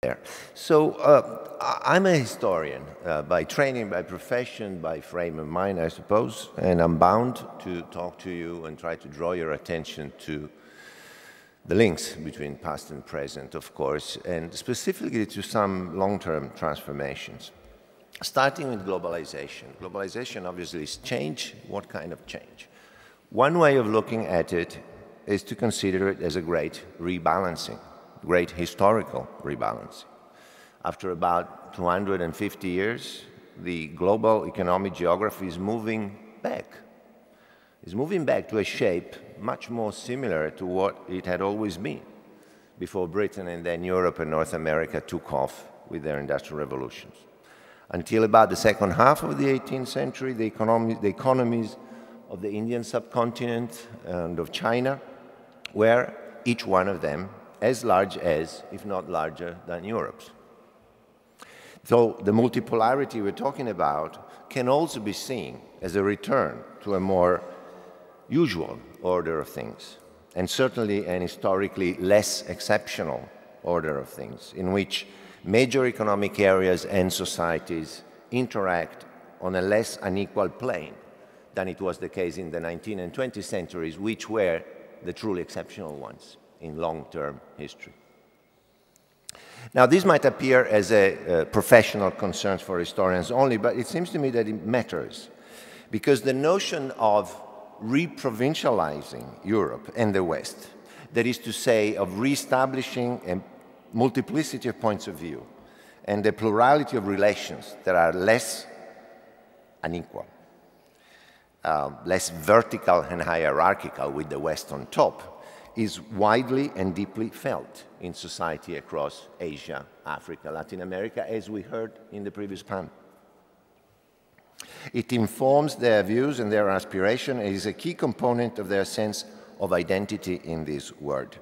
there. So I'm a historian by training, by profession, by frame of mind, I suppose, and I'm bound to talk to you and try to draw your attention to the links between past and present, of course, and specifically to some long-term transformations. Starting with globalization. Globalization obviously is change. What kind of change? One way of looking at it is to consider it as a great rebalancing, great historical rebalancing. After about 250 years, the global economic geography is moving back. It's moving back to a shape much more similar to what it had always been before Britain and then Europe and North America took off with their industrial revolutions. Until about the second half of the 18th century, the economies of the Indian subcontinent and of China were, each one of them, as large as, if not larger than Europe's. So the multipolarity we're talking about can also be seen as a return to a more usual order of things, and certainly an historically less exceptional order of things, in which major economic areas and societies interact on a less unequal plane than it was the case in the 19th and 20th centuries, which were the truly exceptional ones in long-term history. Now, this might appear as a professional concern for historians only, but it seems to me that it matters, because the notion of reprovincializing Europe and the West, that is to say, of reestablishing a multiplicity of points of view and a plurality of relations that are less unequal, less vertical and hierarchical with the West on top, is widely and deeply felt in society across Asia, Africa, Latin America, as we heard in the previous panel. It informs their views and their aspiration and is a key component of their sense of identity in this world.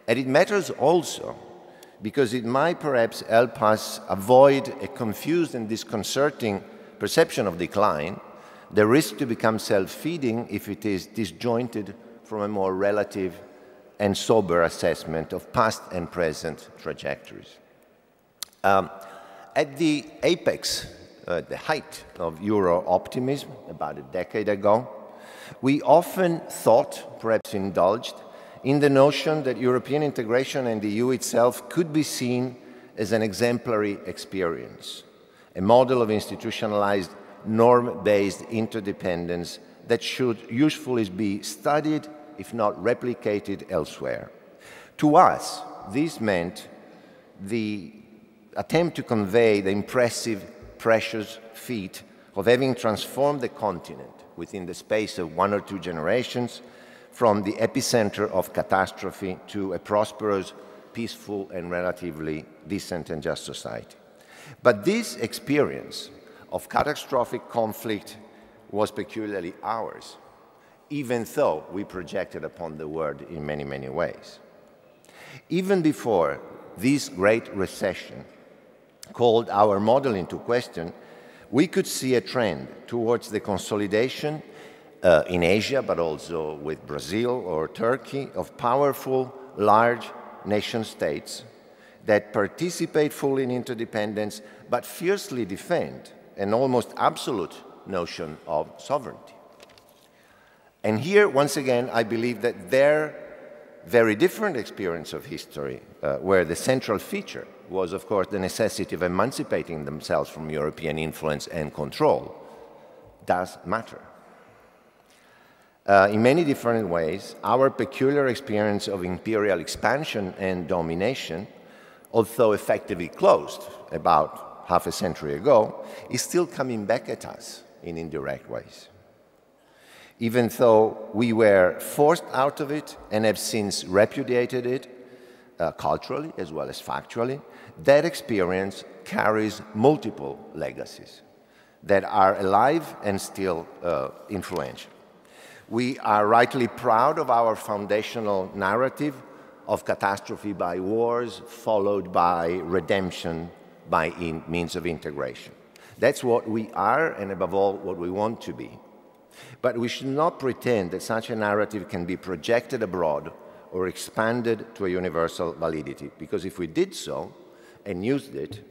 And it matters also because it might perhaps help us avoid a confused and disconcerting perception of decline, the risk to become self-feeding if it is disjointed from a more relative and sober assessment of past and present trajectories. At the apex, the height of Euro optimism, about a decade ago, we often thought, perhaps indulged, in the notion that European integration and the EU itself could be seen as an exemplary experience, a model of institutionalized, norm-based interdependence that should usefully be studied, if not replicated elsewhere. To us, this meant the attempt to convey the impressive, precious feat of having transformed the continent within the space of 1 or 2 generations from the epicenter of catastrophe to a prosperous, peaceful, and relatively decent and just society. But this experience of catastrophic conflict was peculiarly ours, even though we projected upon the world in many, many ways. Even before this great recession called our model into question, we could see a trend towards the consolidation in Asia, but also with Brazil or Turkey, of powerful, large nation-states that participate fully in interdependence, but fiercely defend an almost absolute notion of sovereignty. And here, once again, I believe that their very different experience of history, where the central feature was, of course, the necessity of emancipating themselves from European influence and control, does matter. In many different ways, our peculiar experience of imperial expansion and domination, although effectively closed about half a century ago, is still coming back at us in indirect ways. Even though we were forced out of it and have since repudiated it, culturally as well as factually, that experience carries multiple legacies that are alive and still influential. We are rightly proud of our foundational narrative of catastrophe by wars, followed by redemption by means of integration. That's what we are, and above all, what we want to be. But we should not pretend that such a narrative can be projected abroad or expanded to a universal validity, because if we did so, and used it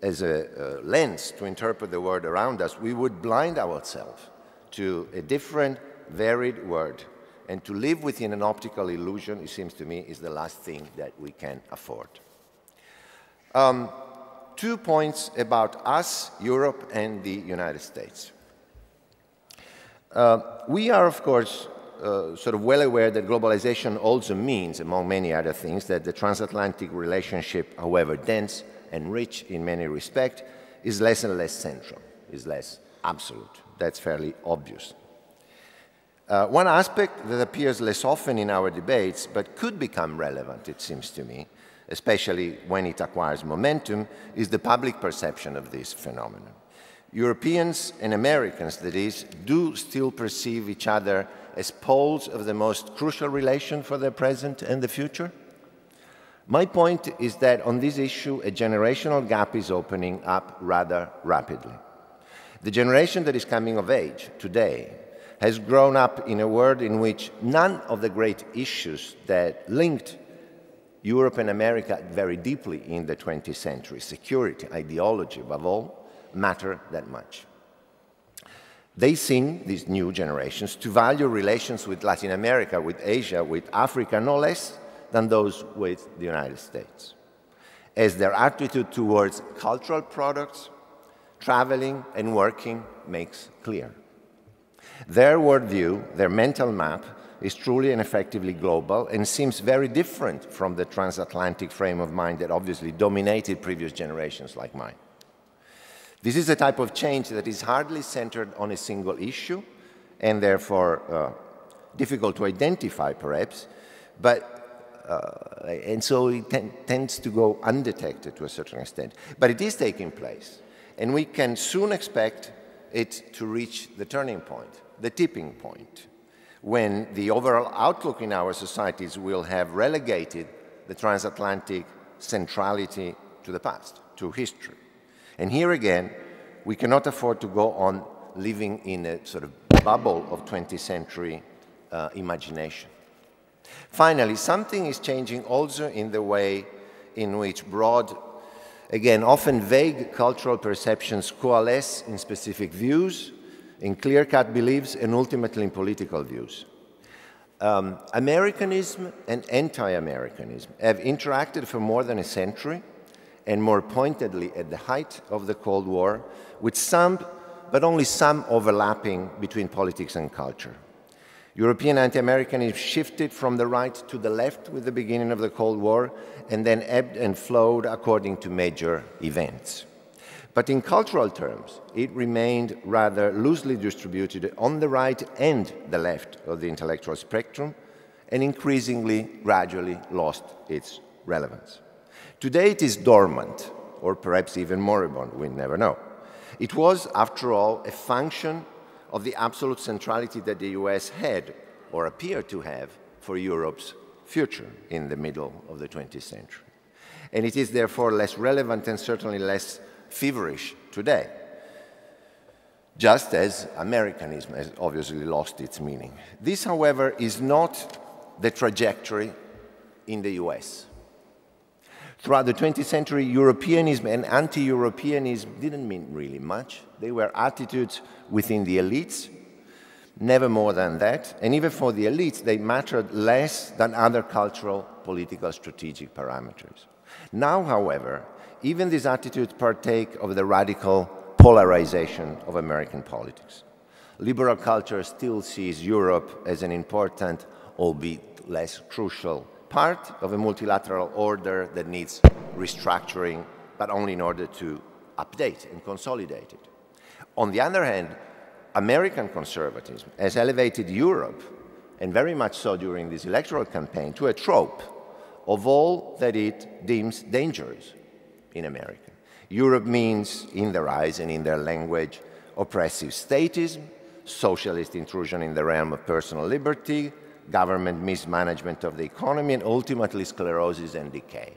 as a lens to interpret the world around us, we would blind ourselves to a different, varied world. And to live within an optical illusion, it seems to me, is the last thing that we can afford. 2 points about us, Europe, and the United States. We are, of course, sort of well aware that globalization also means, among many other things, that the transatlantic relationship, however dense and rich in many respects, is less and less central, is less absolute. That's fairly obvious. One aspect that appears less often in our debates, but could become relevant, it seems to me, especially when it acquires momentum, is the public perception of this phenomenon. Europeans and Americans, that is, do still perceive each other as poles of the most crucial relation for the present and the future. My point is that on this issue, a generational gap is opening up rather rapidly. The generation that is coming of age today has grown up in a world in which none of the great issues that linked Europe and America very deeply in the 20th century, security, ideology, above all, matter that much. They seem, these new generations, to value relations with Latin America, with Asia, with Africa, no less than those with the United States, as their attitude towards cultural products, traveling and working makes clear. Their worldview, their mental map, is truly and effectively global and seems very different from the transatlantic frame of mind that obviously dominated previous generations like mine. This is a type of change that is hardly centered on a single issue and therefore difficult to identify perhaps, and so it tends to go undetected to a certain extent. But it is taking place, and we can soon expect it to reach the turning point, the tipping point, when the overall outlook in our societies will have relegated the transatlantic centrality to the past, to history. And here again, we cannot afford to go on living in a sort of bubble of 20th century imagination. Finally, something is changing also in the way in which broad, again, often vague cultural perceptions coalesce in specific views, in clear-cut beliefs, and ultimately in political views. Americanism and anti-Americanism have interacted for more than a century, and more pointedly at the height of the Cold War, with some, but only some, overlapping between politics and culture. European anti-Americanism shifted from the right to the left with the beginning of the Cold War, and then ebbed and flowed according to major events. But in cultural terms, it remained rather loosely distributed on the right and the left of the intellectual spectrum, and increasingly, gradually lost its relevance. Today it is dormant, or perhaps even moribund, we never know. It was, after all, a function of the absolute centrality that the US had, or appeared to have, for Europe's future in the middle of the 20th century. And it is therefore less relevant and certainly less feverish today, just as Americanism has obviously lost its meaning. This, however, is not the trajectory in the US. Throughout the 20th century, Europeanism and anti-Europeanism didn't mean really much. They were attitudes within the elites, never more than that. And even for the elites, they mattered less than other cultural, political, strategic parameters. Now, however, even these attitudes partake of the radical polarization of American politics. Liberal culture still sees Europe as an important, albeit less crucial, part of a multilateral order that needs restructuring, but only in order to update and consolidate it. On the other hand, American conservatism has elevated Europe, and very much so during this electoral campaign, to a trope of all that it deems dangerous in America. Europe means, in their eyes and in their language, oppressive statism, socialist intrusion in the realm of personal liberty, government mismanagement of the economy, and ultimately sclerosis and decay.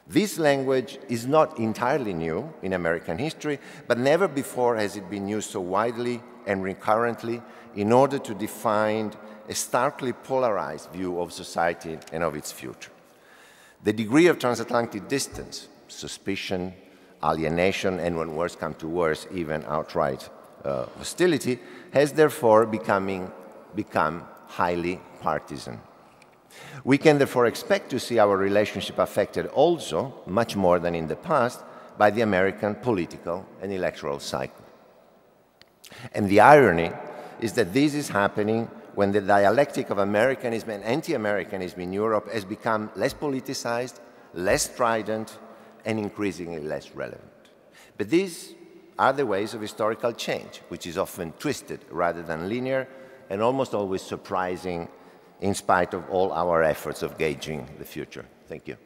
This language is not entirely new in American history, but never before has it been used so widely and recurrently in order to define a starkly polarized view of society and of its future. The degree of transatlantic distance, suspicion, alienation, and when worse comes to worse, even outright hostility, has therefore become highly partisan. We can therefore expect to see our relationship affected also, much more than in the past, by the American political and electoral cycle. And the irony is that this is happening when the dialectic of Americanism and anti-Americanism in Europe has become less politicized, less strident, and increasingly less relevant. But these are the ways of historical change, which is often twisted rather than linear, and almost always surprising in spite of all our efforts of gauging the future. Thank you.